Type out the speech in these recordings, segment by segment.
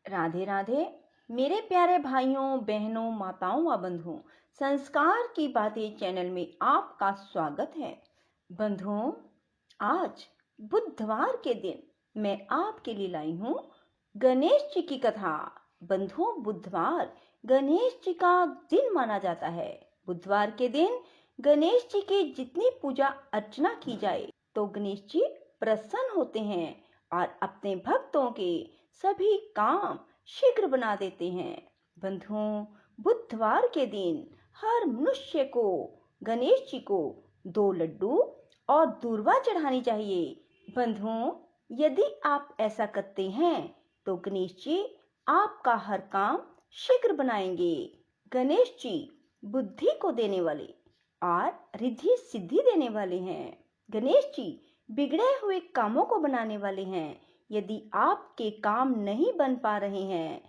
राधे राधे। मेरे प्यारे भाइयों बहनों माताओं व बंधुओं, संस्कार की बातें चैनल में आपका स्वागत है। बंधुओं, आज बुधवार के दिन मैं आपके लिए लाई हूँ गणेश जी की कथा। बंधुओं, बुधवार गणेश जी का दिन माना जाता है। बुधवार के दिन गणेश जी की जितनी पूजा अर्चना की जाए तो गणेश जी प्रसन्न होते हैं और अपने भक्तों के सभी काम शीघ्र बना देते हैं। बंधुओं, बुधवार के दिन हर मनुष्य को गणेश जी को 2 लड्डू और दूर्वा चढ़ानी चाहिए। बंधुओं, यदि आप ऐसा करते हैं तो गणेश जी आपका हर काम शीघ्र बनाएंगे। गणेश जी बुद्धि को देने वाले और रिद्धि सिद्धि देने वाले हैं। गणेश जी बिगड़े हुए कामों को बनाने वाले हैं। यदि आपके काम नहीं बन पा रहे हैं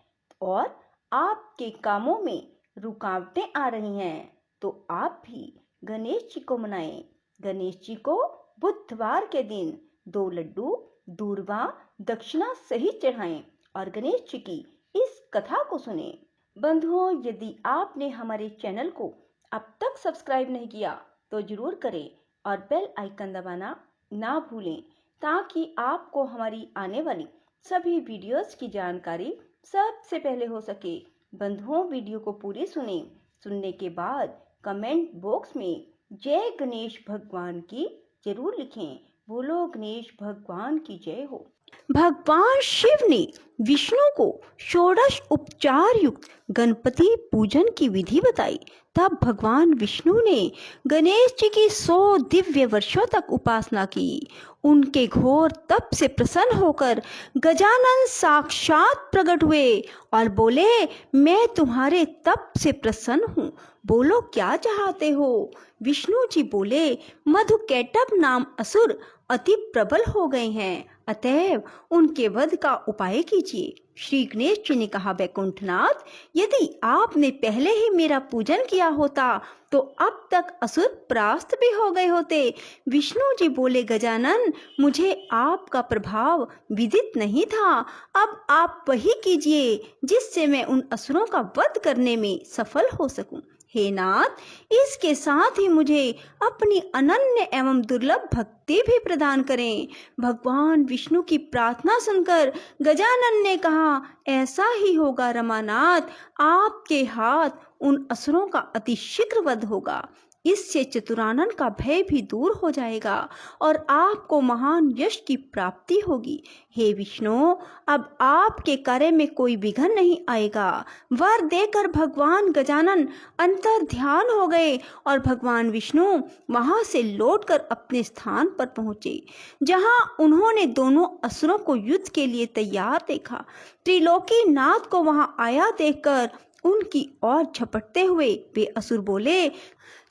और आपके कामों में रुकावटें आ रही हैं तो आप भी गणेश जी को मनाएं। गणेश जी को बुधवार के दिन 2 लड्डू, दूर्वा, दक्षिणा सहित चढ़ाएं और गणेश जी की इस कथा को सुने। बंधुओं, यदि आपने हमारे चैनल को अब तक सब्सक्राइब नहीं किया तो जरूर करें और बेल आइकन दबाना ना भूलें ताकि आपको हमारी आने वाली सभी वीडियोस की जानकारी सबसे पहले हो सके। बंधुओं, वीडियो को पूरी सुनने के बाद कमेंट बॉक्स में जय गणेश भगवान की जरूर लिखें। बोलो गणेश भगवान की जय हो। भगवान शिव ने विष्णु को षोडश उपचार युक्त गणपति पूजन की विधि बताई। तब भगवान विष्णु ने गणेश जी की 100 दिव्य वर्षों तक उपासना की। उनके घोर तप से प्रसन्न होकर गजानन साक्षात प्रकट हुए और बोले, मैं तुम्हारे तप से प्रसन्न हूँ, बोलो क्या चाहते हो। विष्णु जी बोले, मधुकैटभ नाम असुर अति प्रबल हो गए हैं, अतएव उनके वध का उपाय कीजिए। श्री गणेश जी ने कहा, वैकुंठनाथ, यदि आपने पहले ही मेरा पूजन किया होता तो अब तक असुर परास्त भी हो गए होते। विष्णु जी बोले, गजानन, मुझे आपका प्रभाव विदित नहीं था। अब आप वही कीजिए जिससे मैं उन असुरों का वध करने में सफल हो सकूं। हे नाथ, इसके साथ ही मुझे अपनी अनन्य एवं दुर्लभ भक्ति भी प्रदान करें। भगवान विष्णु की प्रार्थना सुनकर गजानन ने कहा, ऐसा ही होगा रमानाथ, आपके हाथ उन असुरों का अति शीघ्र वध होगा। इससे चतुरानन का भय भी दूर हो जाएगा और आपको महान यश की प्राप्ति होगी। हे विष्णु, अब आपके कार्य में कोई विघ्न नहीं आएगा। वर देकर भगवान गजानन अंतर ध्यान हो गए और भगवान विष्णु वहां से लौटकर अपने स्थान पर पहुंचे, जहां उन्होंने दोनों असुरों को युद्ध के लिए तैयार देखा। त्रिलोकी नाथ को वहां आया देखकर उनकी ओर झपटते हुए वे असुर बोले,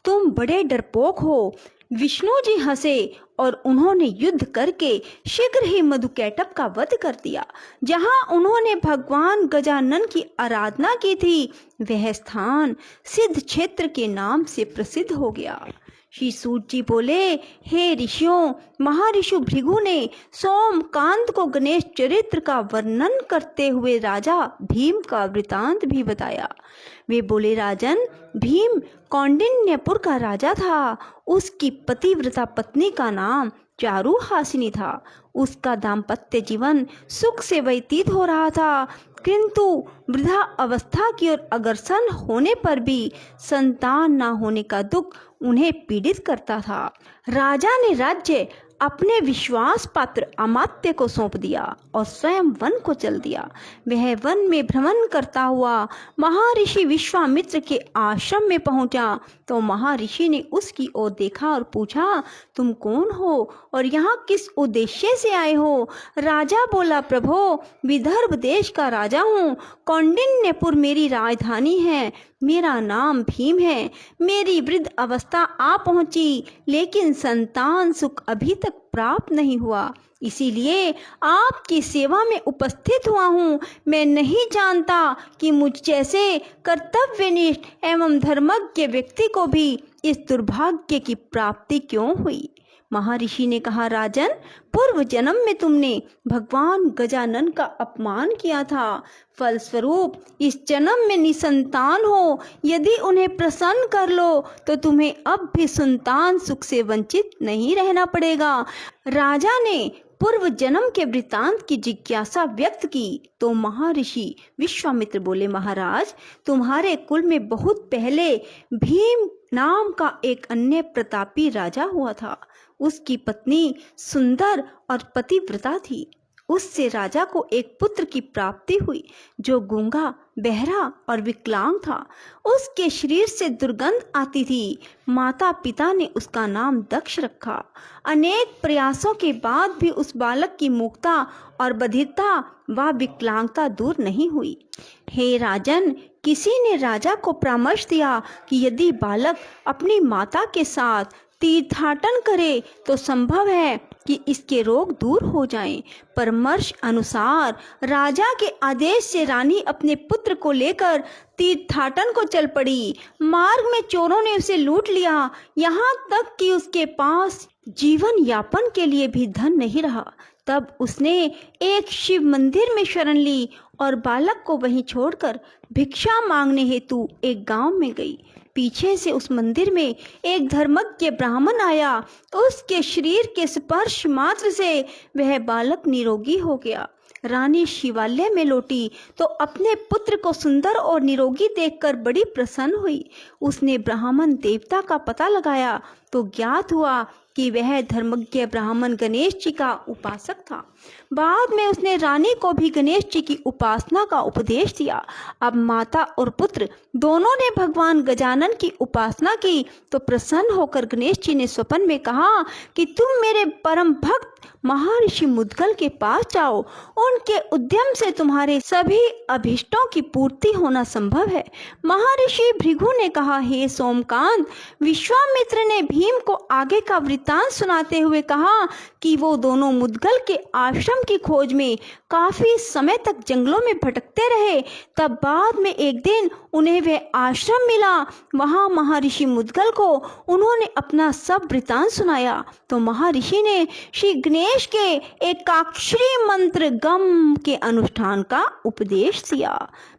तुम बड़े डरपोक हो। विष्णु जी हंसे और उन्होंने युद्ध करके शीघ्र ही मधुकैटभ का वध कर दिया। जहां उन्होंने भगवान गजानन की आराधना की थी वह स्थान सिद्ध क्षेत्र के नाम से प्रसिद्ध हो गया। श्री सूत जी बोले, हे ऋषियों, महर्षि भृगु ने सोमकांत को गणेश चरित्र का वर्णन करते हुए राजा भीम का वृतांत भी बताया। वे बोले, राजन, भीम कौंडिन्यपुर का राजा था। उसकी पतिव्रता पत्नी का नाम चारुहासिनी था। उसका दाम्पत्य जीवन सुख से व्यतीत हो रहा था, किंतु वृद्धा अवस्था की ओर अग्रसर होने पर भी संतान न होने का दुख उन्हें पीड़ित करता था। राजा ने राज्य अपने विश्वास पात्र अमात्य को सौंप दिया और स्वयं वन को चल दिया। वह वन में भ्रमण करता हुआ महर्षि विश्वामित्र के आश्रम में पहुंचा तो महर्षि ने उसकी ओर देखा और पूछा, तुम कौन हो और यहाँ किस उद्देश्य से आए हो। राजा बोला, प्रभो, विदर्भ देश का राजा हूँ। कौंडिन्यपुर मेरी राजधानी है। मेरा नाम भीम है। मेरी वृद्ध अवस्था आ पहुंची, लेकिन संतान सुख अभी तक प्राप्त नहीं हुआ, इसीलिए आपकी सेवा में उपस्थित हुआ हूँ। मैं नहीं जानता कि मुझ जैसे कर्तव्यनिष्ठ एवं धर्मज्ञ व्यक्ति को भी इस दुर्भाग्य की प्राप्ति क्यों हुई। महर्षि ने कहा, राजन, पूर्व जन्म में तुमने भगवान गजानन का अपमान किया था। फलस्वरूप इस जन्म में निसंतान हो। यदि उन्हें प्रसन्न कर लो तो तुम्हें अब भी संतान सुख से वंचित नहीं रहना पड़ेगा। राजा ने पूर्व जन्म के वृतांत की जिज्ञासा व्यक्त की तो महर्षि विश्वामित्र बोले, महाराज, तुम्हारे कुल में बहुत पहले भीम नाम का एक अन्य प्रतापी राजा हुआ था। उसकी पत्नी सुंदर और पतिव्रता थी। उससे राजा को एक पुत्र की प्राप्ति हुई जो गूंगा, बहरा और विकलांग था। उसके शरीर से दुर्गंध आती थी। माता पिता ने उसका नाम दक्ष रखा। अनेक प्रयासों के बाद भी उस बालक की मूकता और बधिरता व विकलांगता दूर नहीं हुई। हे राजन, किसी ने राजा को परामर्श दिया कि यदि बालक अपनी माता के साथ तीर्थाटन करे तो संभव है कि इसके रोग दूर हो जाएं। परामर्श अनुसार राजा के आदेश से रानी अपने पुत्र को लेकर तीर्थाटन को चल पड़ी। मार्ग में चोरों ने उसे लूट लिया, यहाँ तक कि उसके पास जीवन यापन के लिए भी धन नहीं रहा। तब उसने एक शिव मंदिर में शरण ली और बालक को वहीं छोड़कर भिक्षा मांगने हेतु एक गांव में गई। पीछे से उस मंदिर में एक धर्मज्ञ ब्राह्मण आया। उसके शरीर के स्पर्श मात्र से वह बालक निरोगी हो गया। रानी शिवालय में लौटी तो अपने पुत्र को सुंदर और निरोगी देखकर बड़ी प्रसन्न हुई। उसने ब्राह्मण देवता का पता लगाया तो ज्ञात हुआ कि वह धर्मज्ञ ब्राह्मण गणेश जी का उपासक था। बाद में उसने रानी को भी गणेश जी की उपासना का उपदेश दिया। अब माता और पुत्र दोनों ने भगवान गजानन की उपासना की तो प्रसन्न होकर गणेश जी ने स्वप्न में कहा कि तुम मेरे परम भक्त महर्षि मुद्गल के पास जाओ। उनके उद्यम से तुम्हारे सभी अभिष्टों की पूर्ति होना संभव है। महर्षि भृगु ने कहा, हे सोमकांत, विश्वामित्र ने भीम को आगे का वृत्तांत सुनाते हुए कहा कि वो दोनों मुद्गल के आश्रम की खोज में काफी समय तक जंगलों में भटकते रहे। तब बाद में एक दिन उन्हें वह आश्रम मिला। वहां महर्षि मुद्गल को उन्होंने अपना सब वृत्तांत सुनाया तो महर्षि ने श्री गणेश के एकाक्षरी मंत्र गम के अनुष्ठान का उपदेश दिया।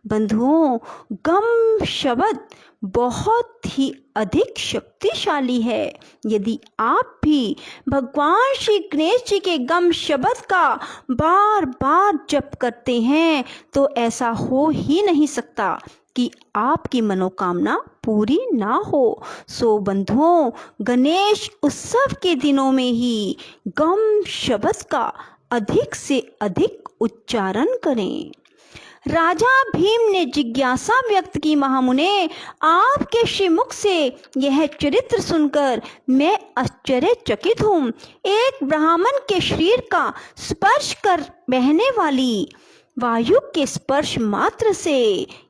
बंधुओं, गम शब्द बहुत ही अधिक शक्तिशाली है। यदि आप भी भगवान श्री गणेश जी के गम शब्द का बार बार जप करते हैं तो ऐसा हो ही नहीं सकता कि आपकी मनोकामना पूरी ना हो। सो बंधुओं, गणेश उत्सव के दिनों में ही गम शब्द का अधिक से अधिक उच्चारण करें। राजा भीम ने जिज्ञासा व्यक्त की, महामुने, आपके श्रीमुख से यह चरित्र सुनकर मैं आश्चर्यचकित हूँ। एक ब्राह्मण के शरीर का स्पर्श कर बहने वाली वायु के स्पर्श मात्र से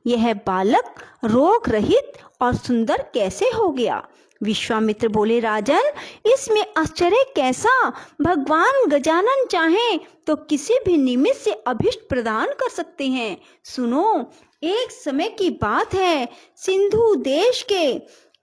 यह बालक रोग रहित और सुंदर कैसे हो गया? विश्वामित्र बोले, राजन, इसमें आश्चर्य कैसा? भगवान गजानन चाहें तो किसी भी निमित्त से अभिष्ट प्रदान कर सकते हैं। सुनो, एक समय की बात है। सिंधु देश के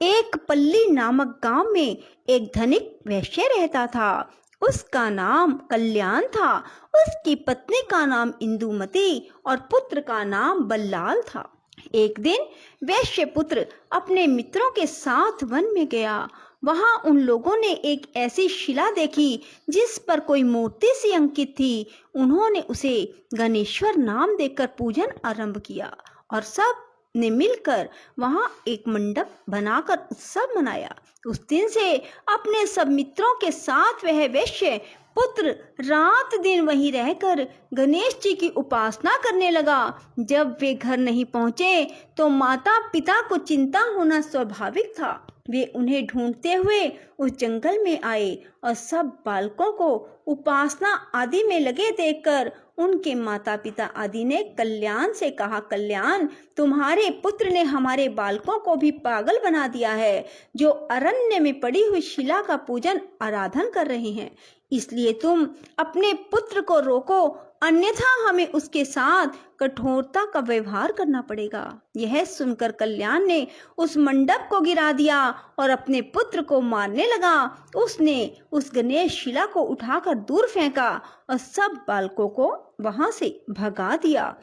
एक पल्ली नामक गांव में एक धनिक वैश्य रहता था। उसका नाम कल्याण था। उसकी पत्नी का नाम इंदुमती और पुत्र का नाम बल्लाल था। एक दिन वैश्य पुत्र अपने मित्रों के साथ वन में गया। वहां उन लोगों ने एक ऐसी शिला देखी जिस पर कोई मूर्ति सी अंकित थी। उन्होंने उसे गणेश्वर नाम देकर पूजन आरंभ किया और सब ने मिलकर वहां एक मंडप बनाकर उत्सव मनाया। उस दिन से अपने सब मित्रों के साथ वह वैश्य पुत्र रात दिन वहीं रहकर गणेश जी की उपासना करने लगा। जब वे घर नहीं पहुंचे तो माता पिता को चिंता होना स्वाभाविक था। वे उन्हें ढूंढते हुए उस जंगल में आए और सब बालकों को उपासना आदि में लगे देखकर उनके माता पिता आदि ने कल्याण से कहा, कल्याण, तुम्हारे पुत्र ने हमारे बालकों को भी पागल बना दिया है, जो अरण्य में पड़ी हुई शिला का पूजन आराधन कर रहे हैं। इसलिए तुम अपने पुत्र को रोको, अन्यथा हमें उसके साथ कठोरता का व्यवहार करना पड़ेगा। यह सुनकर कल्याण ने उस मंडप को गिरा दिया और अपने पुत्र को मारने लगा। उसने उस गणेश शिला को उठाकर दूर फेंका और सब बालकों को वहां से भगा दिया।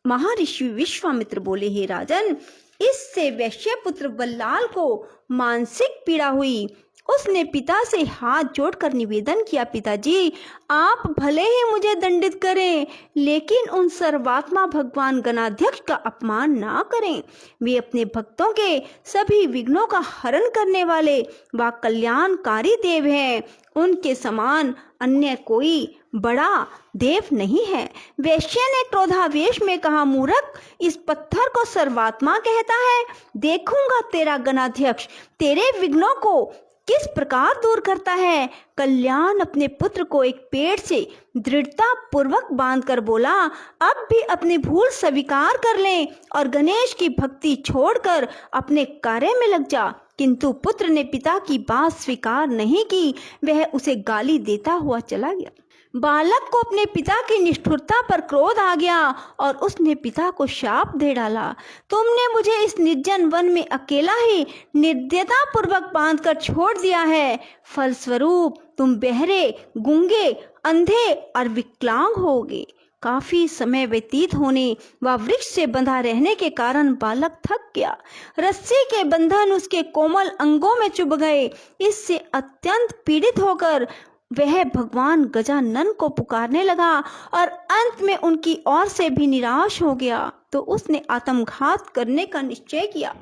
महर्षि विश्वामित्र बोले, हे राजन, इससे वैश्य पुत्र बल्लाल को मानसिक पीड़ा हुई। उसने पिता से हाथ जोड़कर निवेदन किया, पिताजी, आप भले ही मुझे दंडित करें, लेकिन उन सर्वात्मा भगवान गणाध्यक्ष का अपमान ना करें। वे अपने भक्तों के सभी विघ्नों का हरण करने वाले व कल्याणकारी देव हैं। उनके समान अन्य कोई बड़ा देव नहीं है। वैश्य ने क्रोधावेश में कहा, मूर्ख, इस पत्थर को सर्वात्मा कहता है। देखूंगा तेरा गणाध्यक्ष तेरे विघ्नों को किस प्रकार दूर करता है। कल्याण अपने पुत्र को एक पेड़ से दृढ़ता पूर्वक बांधकर बोला, अब भी अपनी भूल स्वीकार कर ले और गणेश की भक्ति छोड़कर अपने कार्य में लग जा। किंतु पुत्र ने पिता की बात स्वीकार नहीं की। वह उसे गाली देता हुआ चला गया। बालक को अपने पिता की निष्ठुरता पर क्रोध आ गया और उसने पिता को शाप दे डाला, तुमने मुझे इस निर्जन वन में अकेला ही निर्दयता पूर्वक बांधकर छोड़ दिया है। फलस्वरूप तुम बहरे, गूंगे, अंधे और विकलांग होगे। काफी समय व्यतीत होने व वृक्ष से बंधा रहने के कारण बालक थक गया। रस्सी के बंधन उसके कोमल अंगों में चुभ गए। इससे अत्यंत पीड़ित होकर वह भगवान गजानन को पुकारने लगा और अंत में उनकी ओर से भी निराश हो गया। तो उसने आत्मघात करने का निश्चय किया।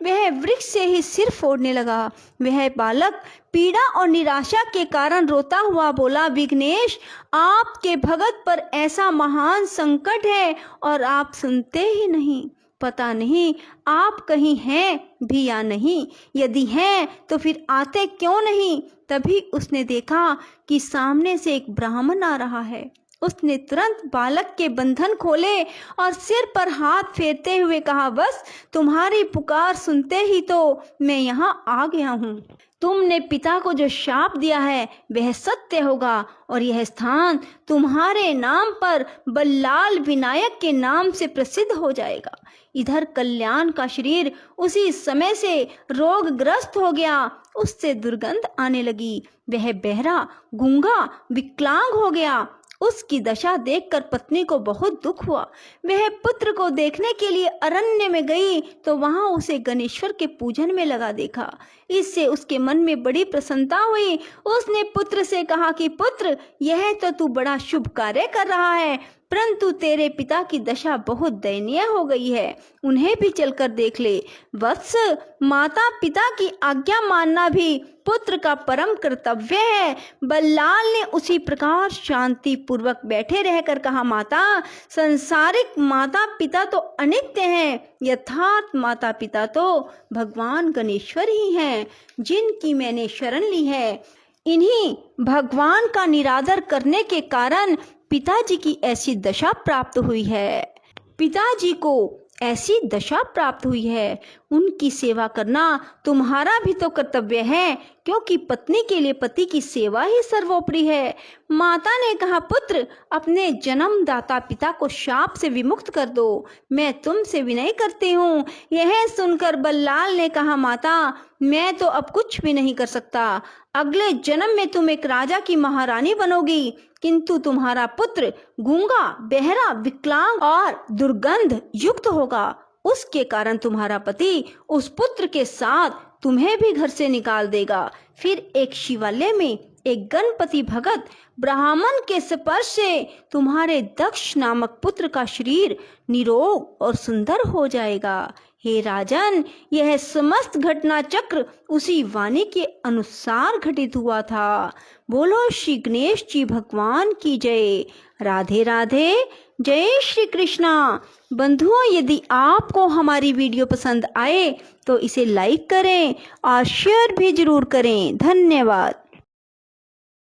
वह वृक्ष से ही सिर फोड़ने लगा। वह बालक पीड़ा और निराशा के कारण रोता हुआ बोला, विघ्नेश, आपके भगत पर ऐसा महान संकट है और आप सुनते ही नहीं। पता नहीं आप कहीं हैं भी या नहीं। यदि हैं तो फिर आते क्यों नहीं। तभी उसने देखा कि सामने से एक ब्राह्मण आ रहा है। उसने तुरंत बालक के बंधन खोले और सिर पर हाथ फेरते हुए कहा, बस तुम्हारी पुकार सुनते ही तो मैं यहाँ आ गया हूँ। तुमने पिता को जो शाप दिया है वह सत्य होगा और यह स्थान तुम्हारे नाम पर बल्लाल विनायक के नाम से प्रसिद्ध हो जाएगा। इधर कल्याण का शरीर उसी समय से रोगग्रस्त हो गया। उससे दुर्गंध आने लगी। वह बहरा, गूंगा, विकलांग हो गया। उसकी दशा देखकर पत्नी को बहुत दुख हुआ। वह पुत्र को देखने के लिए अरण्य में गई तो वहां उसे गणेश्वर के पूजन में लगा देखा। इससे उसके मन में बड़ी प्रसन्नता हुई। उसने पुत्र से कहा कि पुत्र, यह तो तू बड़ा शुभ कार्य कर रहा है, परंतु तेरे पिता की दशा बहुत दयनीय हो गई है। उन्हें भी चलकर देख ले। वत्स, माता पिता की आज्ञा मानना भी पुत्र का परम कर्तव्य है। बल्लाल ने उसी प्रकार शांति पूर्वक बैठे रहकर कहा, माता, संसारिक माता पिता तो अनित्य हैं, यथार्थ माता पिता तो भगवान गणेश्वर ही हैं, जिनकी मैंने शरण ली है। इन्हीं भगवान का निरादर करने के कारण पिताजी की ऐसी दशा प्राप्त हुई है। पिताजी को ऐसी दशा प्राप्त हुई है। उनकी सेवा करना तुम्हारा भी तो कर्तव्य है, क्योंकि पत्नी के लिए पति की सेवा ही सर्वोपरि है। माता ने कहा, पुत्र, अपने जन्मदाता पिता को शाप से विमुक्त कर दो। मैं तुमसे विनय करती हूँ। यह सुनकर बल्लाल ने कहा, माता, मैं तो अब कुछ भी नहीं कर सकता। अगले जन्म में तुम एक राजा की महारानी बनोगी, किंतु तुम्हारा पुत्र गूंगा, बहरा, विकलांग और दुर्गंध युक्त होगा। उसके कारण तुम्हारा पति उस पुत्र के साथ तुम्हें भी घर से निकाल देगा। फिर एक शिवालय में एक गणपति भगत ब्राह्मण के स्पर्श से तुम्हारे दक्ष नामक पुत्र का शरीर निरोग और सुंदर हो जाएगा। हे राजन, यह समस्त घटना चक्र उसी वाणी के अनुसार घटित हुआ था। बोलो श्री गणेश जी भगवान की जय। राधे राधे। जय श्री कृष्णा। बंधुओं, यदि आपको हमारी वीडियो पसंद आए तो इसे लाइक करें और शेयर भी जरूर करें। धन्यवाद।